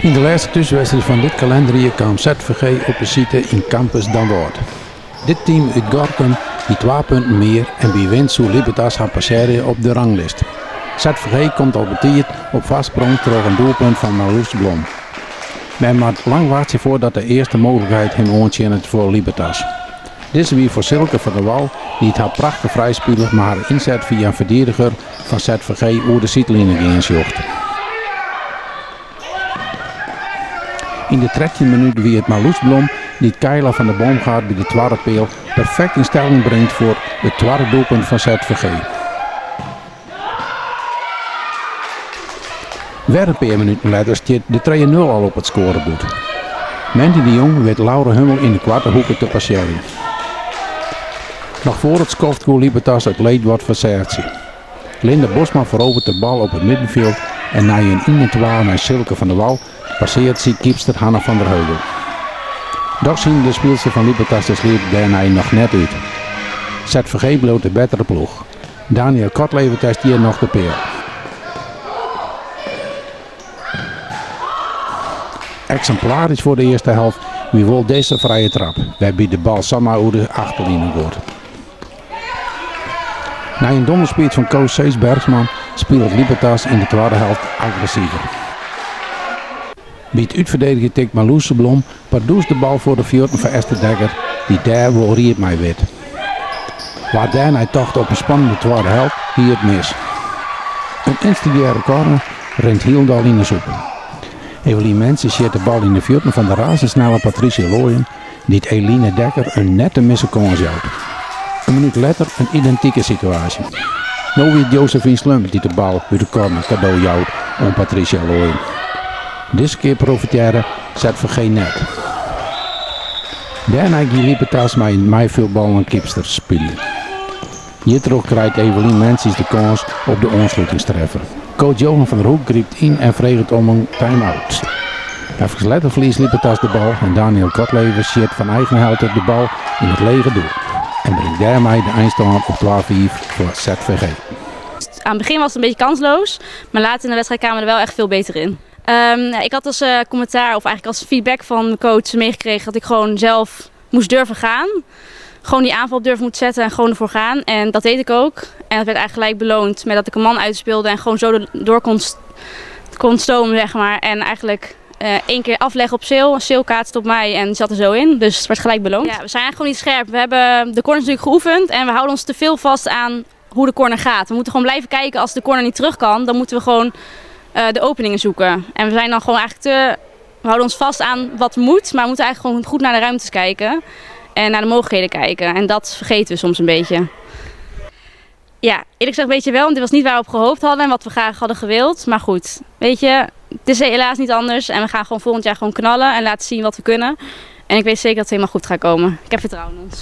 In de laatste tussenwedstrijd van dit kalenderjaar kwam ZVG op de site in Campus Danwoord. Dit team uit Gorkum die 2 punten meer en bij wint zo Libertas haar passeren op de ranglijst. ZVG komt al betiert op vastsprong terug een doelpunt van Marloes Blom. Men moet lang wachten voordat de eerste mogelijkheid hem ontjent voor Libertas. Dit is weer voor Silke van der Wal die het haar prachtig vrijspeler maar haar inzet via een verdediger van ZVG over de zietlijnen inzocht. In de 13e minuut weer het Marloes Blom die het Keila van de Boomgaard bij de tweede peel perfect in stelling brengt voor het tweede doelpunt van ZVG. Weer een paar minuten later staat de 2-0 al op het scorebord. Mandy de Jong weet Laura Hummel in de kwarte hoeken te passeren. Nog voor het skoftgoal Libertas het leed wordt van Sertie. Linda Bosma verovert de bal op het middenveld en na een 1-2 naar Silke van der Wal passeert ze keepster Hanna van der Heugel. Doch zien de speelster van Libertas de sleep daarna nog net uit. ZVG bloot de betere ploeg. Daniel Kotlever test hier nog de peel. Exemplarisch voor de eerste helft wie wil deze vrije trap, waarbij de bal zomaar over de achterlijn wordt. Na een donderspiet van coach Cees Bergsman speelt Libertas in de tweede helft agressiever. Bij het uitverdedigen tikt Marloes Blom pardoes de bal voor de vierten van Esther Dekker die daar wel riet mij weet. Waar daarna tocht op een spannende tweede helft hier het mis. Een instinctieve corner rent Hielendal in de soep. Evelien Mensen schiet de bal in de vierten van de razendsnelle Patricia Looyen die het Eline Dekker een nette missen kans houdt. Een minuut later een identieke situatie. Nu weer Josephine Slum die de bal uit de corner cadeau houdt om Patricia Looyen. Deze keer profiteerde ZVG net. Daarna ging Libertas met een mijveelbal en kipster spelen. Hierdoor krijgt Evelien Mensies de kans op de ontsluitingstreffer. Coach Johan van der Hoek grijpt in en vreegt om een time-out. Even later verliest Libertas de bal en Daniel Kotlever schiet van eigen helte de bal in het lege doel. En brengt daarmee de eindstand op 12-4 voor ZVG. Aan het begin was het een beetje kansloos, maar later in de wedstrijd kwamen we er wel echt veel beter in. Ik had als commentaar of eigenlijk als feedback van de coach meegekregen dat ik gewoon zelf moest durven gaan. Gewoon die aanval op durven moeten zetten en gewoon ervoor gaan. En dat deed ik ook. En dat werd eigenlijk gelijk beloond met dat ik een man uitspeelde en gewoon zo door kon stomen, zeg maar. En eigenlijk 1 keer afleggen op Sil kaatste op mij en die zat er zo in. Dus het werd gelijk beloond. Ja, we zijn eigenlijk gewoon niet scherp. We hebben de corners natuurlijk geoefend en we houden ons te veel vast aan hoe de corner gaat. We moeten gewoon blijven kijken als de corner niet terug kan. Dan moeten we gewoon de openingen zoeken. En we zijn dan gewoon eigenlijk we houden ons vast aan wat moet, maar we moeten eigenlijk gewoon goed naar de ruimtes kijken. En naar de mogelijkheden kijken. En dat vergeten we soms een beetje. Ja, eerlijk gezegd weet je wel, want dit was niet waar we op gehoopt hadden en wat we graag hadden gewild. Maar goed, weet je, het is helaas niet anders. En we gaan gewoon volgend jaar gewoon knallen en laten zien wat we kunnen. En ik weet zeker dat het helemaal goed gaat komen. Ik heb vertrouwen in ons.